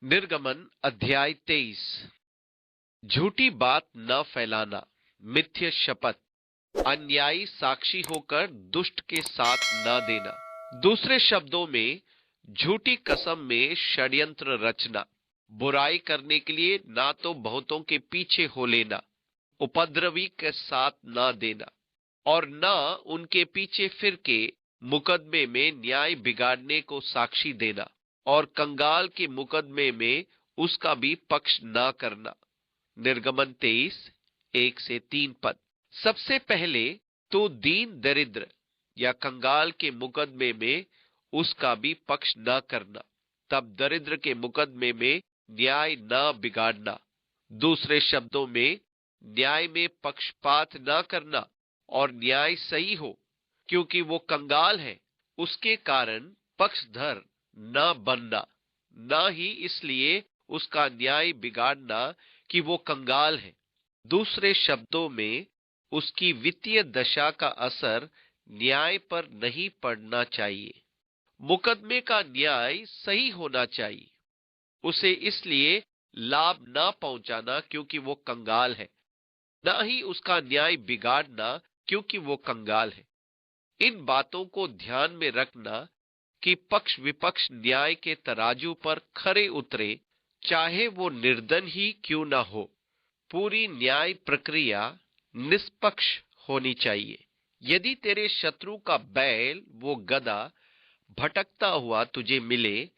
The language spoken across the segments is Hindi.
निर्गमन अध्याय 23। झूठी बात न फैलाना, मिथ्य शपथ, अन्यायी साक्षी होकर दुष्ट के साथ न देना। दूसरे शब्दों में, झूठी कसम में षड्यंत्र रचना, बुराई करने के लिए ना तो बहुतों के पीछे हो लेना, उपद्रवी के साथ न देना और न उनके पीछे फिर के मुकदमे में न्याय बिगाड़ने को साक्षी देना और कंगाल के मुकदमे में उसका भी पक्ष ना करना। निर्गमन 23, 1 से 3 पद। सबसे पहले तो दीन दरिद्र या कंगाल के मुकदमे में उसका भी पक्ष न करना, तब दरिद्र के मुकदमे में न्याय न बिगाड़ना। दूसरे शब्दों में, न्याय में पक्षपात न करना और न्याय सही हो क्योंकि वो कंगाल है उसके कारण पक्षधर न बनना, न ही इसलिए उसका न्याय बिगाड़ना कि वो कंगाल है। दूसरे शब्दों में, उसकी वित्तीय दशा का असर न्याय पर नहीं पड़ना चाहिए। मुकदमे का न्याय सही होना चाहिए। उसे इसलिए लाभ न पहुंचाना क्योंकि वो कंगाल है, न ही उसका न्याय बिगाड़ना क्योंकि वो कंगाल है। इन बातों को ध्यान में रखना कि पक्ष विपक्ष न्याय के तराजू पर खरे उतरे, चाहे वो निर्धन ही क्यों ना हो। पूरी न्याय प्रक्रिया निष्पक्ष होनी चाहिए। यदि तेरे शत्रु का बैल, वो गधा, भटकता हुआ तुझे मिले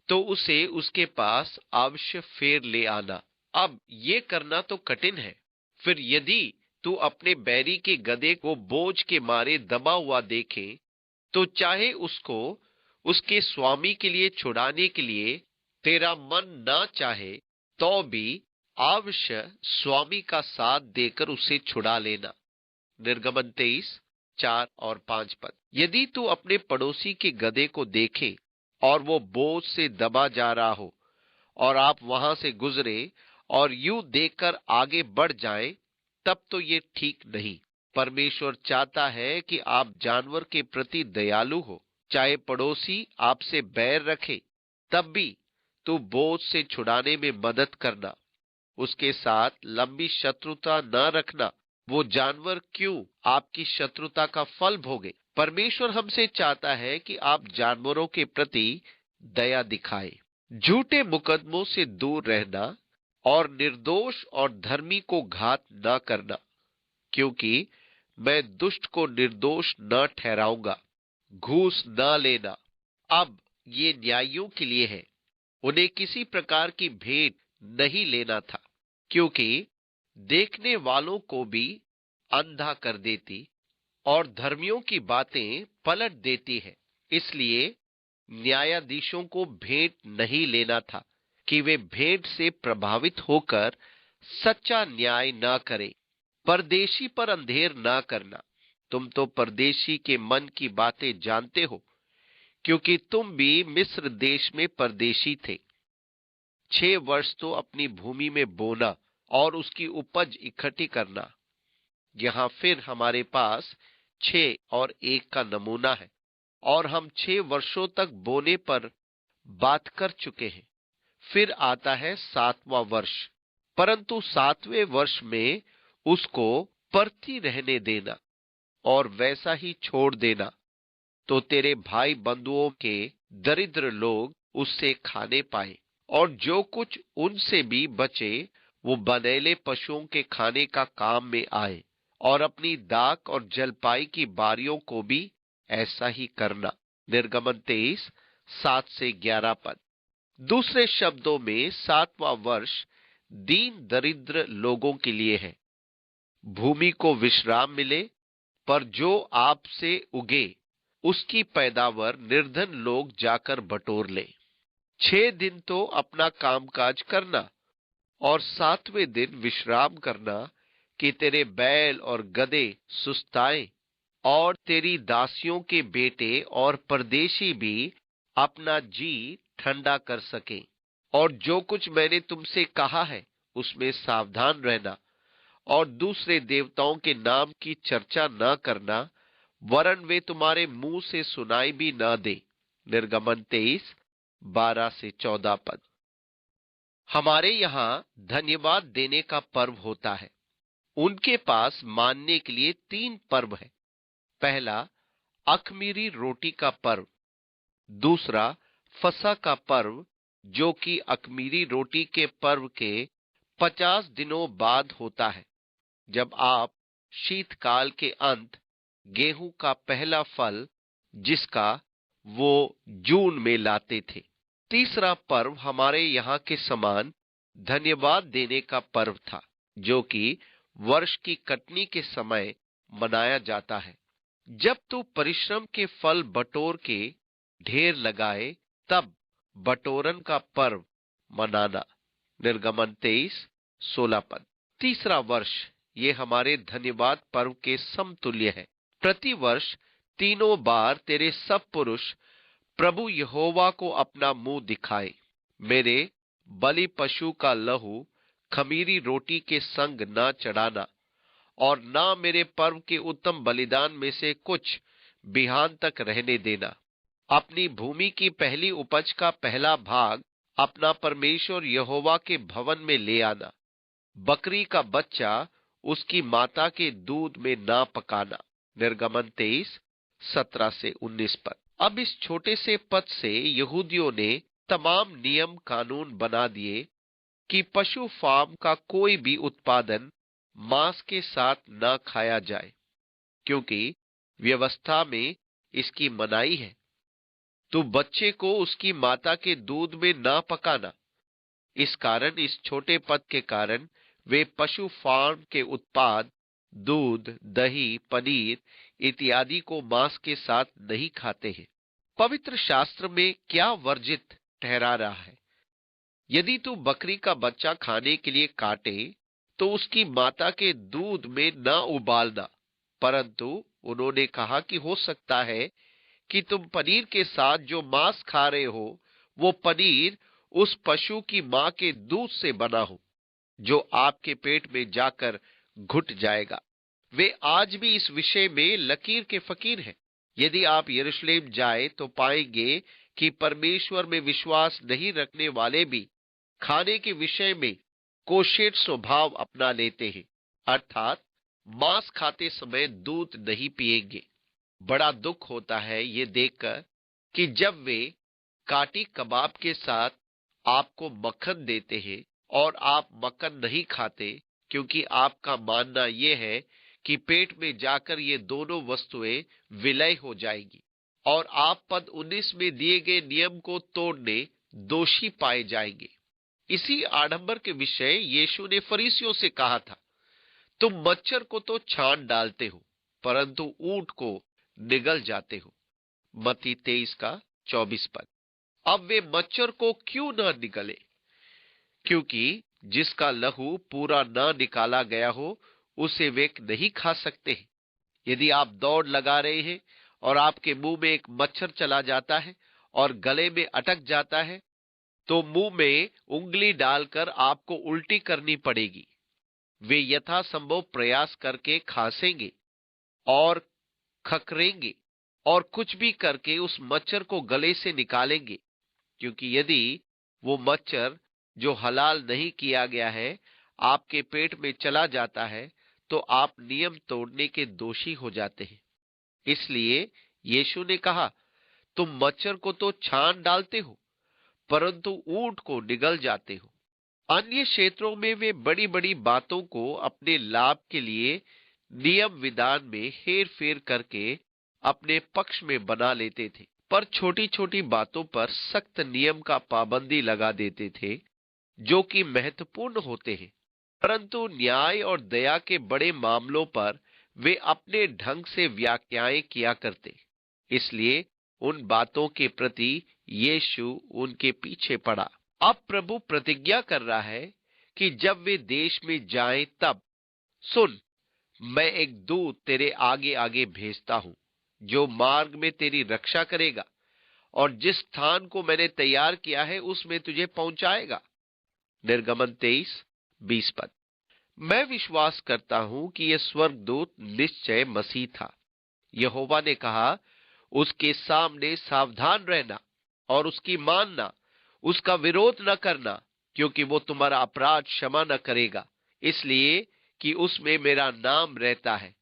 तो उसे उसके पास अवश्य फेर ले आना। अब ये करना तो कठिन है। फिर यदि तू अपने बैरी के गधे को बोझ के मारे दबा हुआ देखे तो चाहे उसको उसके स्वामी के लिए छुड़ाने के लिए तेरा मन न चाहे तो भी अवश्य स्वामी का साथ देकर उसे छुड़ा लेना। निर्गमन 23, 4 और 5 पद। यदि तू अपने पड़ोसी के गधे को देखे और वो बोझ से दबा जा रहा हो और आप वहां से गुजरे और यूं देखकर आगे बढ़ जाएं, तब तो ये ठीक नहीं। परमेश्वर चाहता है कि आप जानवर के प्रति दयालु हो। चाहे पड़ोसी आपसे बैर रखे, तब भी तू बोझ से छुड़ाने में मदद करना। उसके साथ लंबी शत्रुता न रखना। वो जानवर क्यों आपकी शत्रुता का फल भोगे। परमेश्वर हमसे चाहता है कि आप जानवरों के प्रति दया दिखाएं। झूठे मुकदमों से दूर रहना और निर्दोष और धर्मी को घात न करना, क्योंकि मैं दुष्ट को निर्दोष न ठहराऊंगा। घूस न लेना। अब ये न्यायियों के लिए है। उन्हें किसी प्रकार की भेंट नहीं लेना था, क्योंकि देखने वालों को भी अंधा कर देती और धर्मियों की बातें पलट देती है। इसलिए न्यायाधीशों को भेंट नहीं लेना था कि वे भेंट से प्रभावित होकर सच्चा न्याय न करें। परदेशी पर अंधेर ना करना। तुम तो परदेशी के मन की बातें जानते हो, क्योंकि तुम भी मिस्र देश में परदेशी थे। 6 वर्ष तो अपनी भूमि में बोना और उसकी उपज इकट्ठी करना। यहाँ फिर हमारे पास 6 और 1 का नमूना है और हम 6 वर्षों तक बोने पर बात कर चुके हैं। फिर आता है 7वां वर्ष, परंतु 7वें वर्ष में उसको परती रहने देना और वैसा ही छोड़ देना, तो तेरे भाई बंधुओं के दरिद्र लोग उससे खाने पाए और जो कुछ उनसे भी बचे वो बनेले पशुओं के खाने का काम में आए, और अपनी दाख और जलपाई की बारियों को भी ऐसा ही करना। निर्गमन 23, 7 से 11 पद। दूसरे शब्दों में, 7वां वर्ष दीन दरिद्र लोगों के लिए है। भूमि को विश्राम मिले, पर जो आपसे उगे उसकी पैदावार निर्धन लोग जाकर बटोर ले। 6 दिन तो अपना कामकाज करना और 7वें दिन विश्राम करना, कि तेरे बैल और गधे सुस्ताए और तेरी दासियों के बेटे और परदेशी भी अपना जी ठंडा कर सकें। और जो कुछ मैंने तुमसे कहा है उसमें सावधान रहना और दूसरे देवताओं के नाम की चर्चा न करना, वरन वे तुम्हारे मुंह से सुनाई भी न दे। निर्गमन 23, 12 से 14 पद। हमारे यहाँ धन्यवाद देने का पर्व होता है। उनके पास मानने के लिए 3 पर्व है। पहला, अख़मीरी रोटी का पर्व। दूसरा, फसह का पर्व, जो कि अख़मीरी रोटी के पर्व के 50 दिनों बाद होता है, जब आप शीतकाल के अंत गेहूं का पहला फल, जिसका वो जून में लाते थे। तीसरा पर्व हमारे यहाँ के समान धन्यवाद देने का पर्व था, जो कि वर्ष की कटनी के समय मनाया जाता है। जब तू परिश्रम के फल बटोर के ढेर लगाए, तब बटोरन का पर्व मनाना। निर्गमन 23:16 पद। तीसरा वर्ष ये हमारे धन्यवाद पर्व के समतुल्य है। प्रति वर्ष 3 बार तेरे सब पुरुष प्रभु यहोवा को अपना मुंह दिखाए। मेरे बलि पशु का लहू खमीरी रोटी के संग न चढ़ाना, और ना मेरे पर्व के उत्तम बलिदान में से कुछ बिहान तक रहने देना। अपनी भूमि की पहली उपज का पहला भाग अपना परमेश्वर यहोवा के भवन में ले आना। बकरी का बच्चा उसकी माता के दूध में ना पकाना। निर्गमन 23:17-19 पद। अब इस छोटे से पद से यहूदियों ने तमाम नियम कानून बना दिए कि पशु फार्म का कोई भी उत्पादन मांस के साथ न खाया जाए, क्योंकि व्यवस्था में इसकी मनाही है। तो बच्चे को उसकी माता के दूध में ना पकाना। इस कारण, इस छोटे पद के कारण वे पशु फार्म के उत्पाद, दूध, दही, पनीर इत्यादि को मांस के साथ नहीं खाते हैं। पवित्र शास्त्र में क्या वर्जित ठहरा रहा है? यदि तू बकरी का बच्चा खाने के लिए काटे, तो उसकी माता के दूध में न उबालना। परंतु उन्होंने कहा कि हो सकता है कि तुम पनीर के साथ जो मांस खा रहे हो, वो पनीर उस पशु की मां के दूध से बना हो, जो आपके पेट में जाकर घुट जाएगा। वे आज भी इस विषय में लकीर के फकीर हैं। यदि आप यरूशलेम जाए तो पाएंगे कि परमेश्वर में विश्वास नहीं रखने वाले भी खाने के विषय में कोशेर स्वभाव अपना लेते हैं, अर्थात मांस खाते समय दूध नहीं पिएंगे। बड़ा दुख होता है ये देखकर कि जब वे काटी कबाब के साथ आपको मक्खन देते हैं और आप मक्खन नहीं खाते, क्योंकि आपका मानना यह है कि पेट में जाकर ये दोनों वस्तुएं विलय हो जाएगी, और आप पद 19 में दिए गए नियम को तोड़ने दोषी पाए जाएंगे। इसी आडंबर के विषय यीशु ने फरीसियों से कहा था, तुम मच्छर को तो छान डालते हो, परंतु ऊंट को निगल जाते हो। मत्ती 23:24 पद। अब वे मच्छर को क्यों न निगले? क्योंकि जिसका लहू पूरा न निकाला गया हो, उसे वे नहीं खा सकते हैं। यदि आप दौड़ लगा रहे हैं और आपके मुंह में एक मच्छर चला जाता है और गले में अटक जाता है, तो मुंह में उंगली डालकर आपको उल्टी करनी पड़ेगी। वे यथासंभव प्रयास करके खांसेंगे और खकरेंगे और कुछ भी करके उस मच्छर को गले से निकालेंगे, क्योंकि यदि वो मच्छर जो हलाल नहीं किया गया है आपके पेट में चला जाता है, तो आप नियम तोड़ने के दोषी हो जाते हैं। इसलिए यीशु ने कहा, तुम मच्छर को तो छान डालते हो, परंतु ऊंट को निगल जाते हो। अन्य क्षेत्रों में वे बड़ी बड़ी बातों को अपने लाभ के लिए नियम विधान में हेर फेर करके अपने पक्ष में बना लेते थे, पर छोटी छोटी बातों पर सख्त नियम का पाबंदी लगा देते थे, जो कि महत्वपूर्ण होते हैं। परंतु न्याय और दया के बड़े मामलों पर वे अपने ढंग से व्याख्याएं किया करते। इसलिए उन बातों के प्रति यीशु उनके पीछे पड़ा। अब प्रभु प्रतिज्ञा कर रहा है कि जब वे देश में जाएं, तब सुन, मैं एक दूत तेरे आगे आगे भेजता हूं, जो मार्ग में तेरी रक्षा करेगा और जिस स्थान को मैंने तैयार किया है उसमें तुझे पहुंचाएगा। निर्गमन 23:20 पद। मैं विश्वास करता हूं कि यह स्वर्गदूत निश्चय मसीह था। यहोवा ने कहा, उसके सामने सावधान रहना और उसकी मानना, उसका विरोध न करना, क्योंकि वो तुम्हारा अपराध क्षमा न करेगा, इसलिए कि उसमें मेरा नाम रहता है।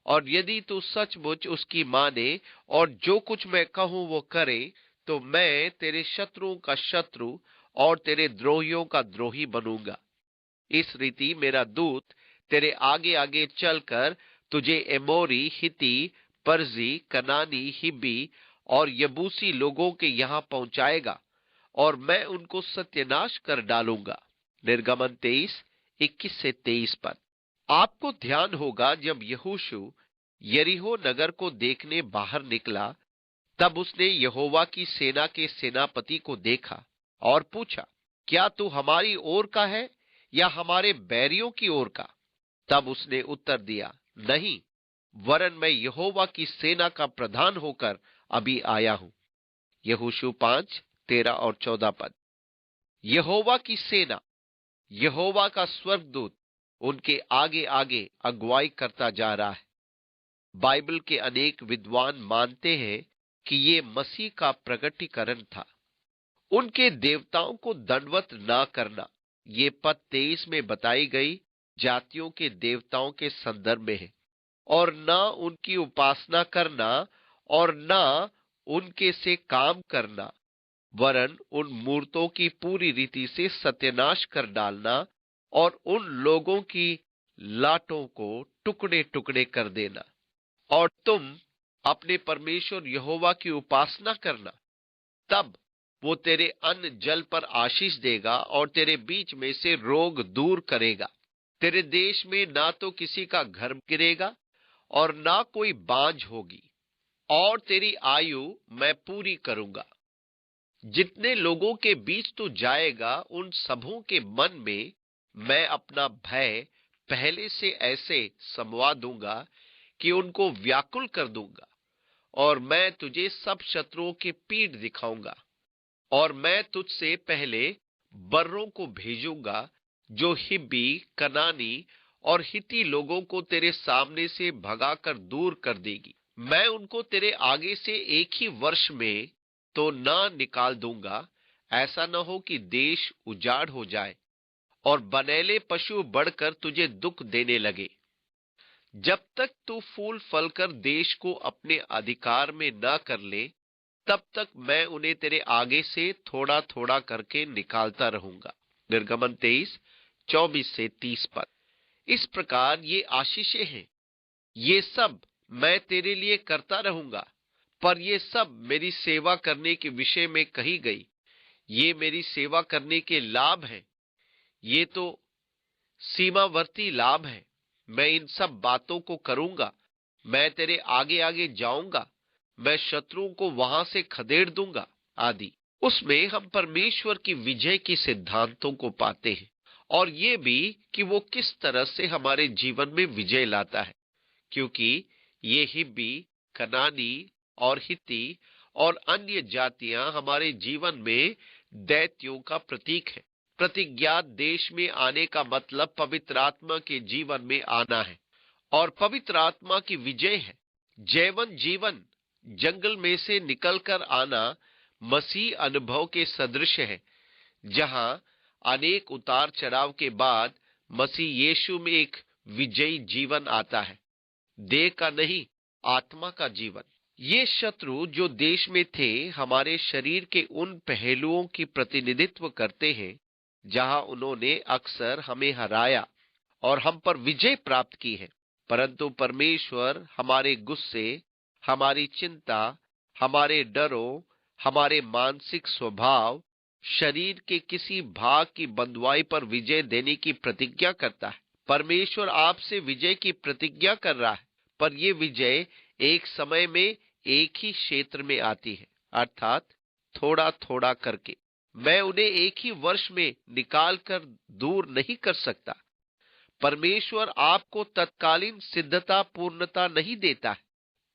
और यदि तू सचमुच उसकी माने और जो कुछ मैं कहूं वो करे, तो मैं तेरे शत्रुओं का शत्रु और तेरे द्रोहियों का द्रोही बनूंगा। इस रीति मेरा दूत तेरे आगे आगे चलकर तुझे एमोरी, हिती, परजी, कनानी, हिब्बी और यबूसी लोगों के यहां पहुंचाएगा, और मैं उनको सत्यानाश कर डालूंगा। निर्गमन 23, 21 से 23 पद। आपको ध्यान होगा, जब यहोशू यरीहो नगर को देखने बाहर निकला, तब उसने यहोवा की सेना के सेनापति को देखा और पूछा, क्या तू हमारी ओर का है या हमारे बैरियों की ओर का? तब उसने उत्तर दिया, नहीं, वरन मैं यहोवा की सेना का प्रधान होकर अभी आया हूं। यहोशू 5, 13 और 14 पद। यहोवा की सेना, यहोवा का स्वर्गदूत उनके आगे आगे अगुवाई करता जा रहा है। बाइबल के अनेक विद्वान मानते हैं कि ये मसीह का प्रकटीकरण था। उनके देवताओं को दंडवत ना करना, ये पद 23 में बताई गई जातियों के देवताओं के संदर्भ में है, और ना उनकी उपासना करना और ना उनके से काम करना, वरन उन मूर्तों की पूरी रीति से सत्यानाश कर डालना और उन लोगों की लाटों को टुकड़े टुकड़े कर देना। और तुम अपने परमेश्वर यहोवा की उपासना करना, तब वो तेरे अन्न जल पर आशीष देगा और तेरे बीच में से रोग दूर करेगा। तेरे देश में ना तो किसी का घर गिरेगा और ना कोई बांझ होगी, और तेरी आयु मैं पूरी करूंगा। जितने लोगों के बीच तू जाएगा, उन सबों के मन में मैं अपना भय पहले से ऐसे समवा दूंगा कि उनको व्याकुल कर दूंगा, और मैं तुझे सब शत्रुओं की पीठ दिखाऊंगा। और मैं तुझसे पहले बर्रों को भेजूंगा, जो हिब्बी, कनानी और हिती लोगों को तेरे सामने से भगाकर दूर कर देगी। मैं उनको तेरे आगे से एक ही वर्ष में तो न निकाल दूंगा, ऐसा न हो कि देश उजाड़ हो जाए और बनेले पशु बढ़कर तुझे दुख देने लगे। जब तक तू फूल फलकर देश को अपने अधिकार में न कर ले, तब तक मैं उन्हें तेरे आगे से थोड़ा थोड़ा करके निकालता रहूंगा। निर्गमन 23, 24 से 30 पद। इस प्रकार ये आशीषें हैं, ये सब मैं तेरे लिए करता रहूंगा, पर ये सब मेरी सेवा करने के विषय में कही गई। ये मेरी सेवा करने के लाभ हैं, ये तो सीमावर्ती लाभ है। मैं इन सब बातों को करूंगा। मैं तेरे आगे आगे जाऊंगा, मैं शत्रुओं को वहां से खदेड़ दूंगा आदि। उसमें हम परमेश्वर की विजय के सिद्धांतों को पाते हैं, और ये भी कि वो किस तरह से हमारे जीवन में विजय लाता है, क्योंकि ये हिब्बी, कनानी और हिती और अन्य जातियां हमारे जीवन में दैत्यों का प्रतीक है। प्रतिज्ञात देश में आने का मतलब पवित्र आत्मा के जीवन में आना है, और पवित्र आत्मा की विजय है। जैवन जीवन जंगल में से निकलकर आना मसीह अनुभव के सदृश है, जहां अनेक उतार चढ़ाव के बाद मसीह यीशु में एक विजयी जीवन आता है, देह का नहीं, आत्मा का जीवन। ये शत्रु जो देश में थे, हमारे शरीर के उन पहलुओं की प्रतिनिधित्व करते हैं जहां उन्होंने अक्सर हमें हराया और हम पर विजय प्राप्त की है। परंतु परमेश्वर हमारे गुस्से, हमारी चिंता, हमारे डरों, हमारे मानसिक स्वभाव, शरीर के किसी भाग की बंधुआई पर विजय देने की प्रतिज्ञा करता है। परमेश्वर आपसे विजय की प्रतिज्ञा कर रहा है, पर यह विजय एक समय में एक ही क्षेत्र में आती है, अर्थात थोड़ा थोड़ा करके। मैं उन्हें एक ही वर्ष में निकाल कर दूर नहीं कर सकता। परमेश्वर आपको तत्कालीन सिद्धता, पूर्णता नहीं देता है,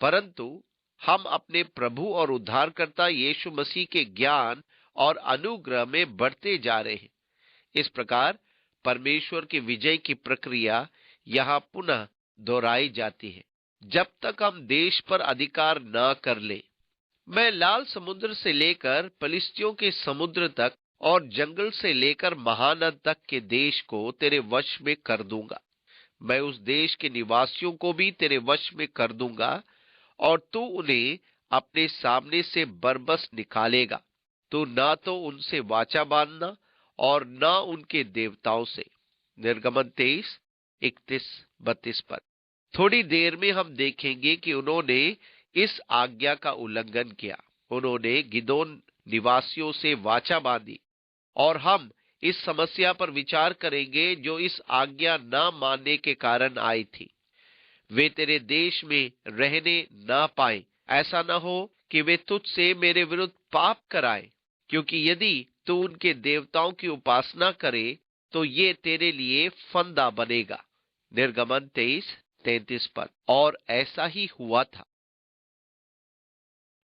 परंतु हम अपने प्रभु और उद्धारकर्ता यीशु मसीह के ज्ञान और अनुग्रह में बढ़ते जा रहे हैं। इस प्रकार परमेश्वर की विजय की प्रक्रिया यहाँ पुनः दोहराई जाती है, जब तक हम देश पर अधिकार न कर ले। मैं लाल समुद्र से लेकर फिलिस्तियों के समुद्र तक और जंगल से लेकर महानद तक के देश को तेरे वश में कर दूंगा। मैं उस देश के निवासियों को भी तेरे वश में कर दूंगा और तू उन्हें अपने सामने से बरबस निकालेगा। तू ना तो उनसे वाचा बांधना और ना उनके देवताओं से। निर्गमन 23:31-32 पद। थोड़ी देर में हम देखेंगे कि उन्होंने इस आज्ञा का उल्लंघन किया। उन्होंने गिदोन निवासियों से वाचा बांधी और हम इस समस्या पर विचार करेंगे जो इस आज्ञा न मानने के कारण आई थी। वे तेरे देश में रहने ना पाए। ऐसा न हो कि वे तुझसे मेरे विरुद्ध पाप कराए, क्योंकि यदि तू उनके देवताओं की उपासना करे तो ये तेरे लिए फंदा बनेगा। निर्गमन 23:33 पद। और ऐसा ही हुआ था।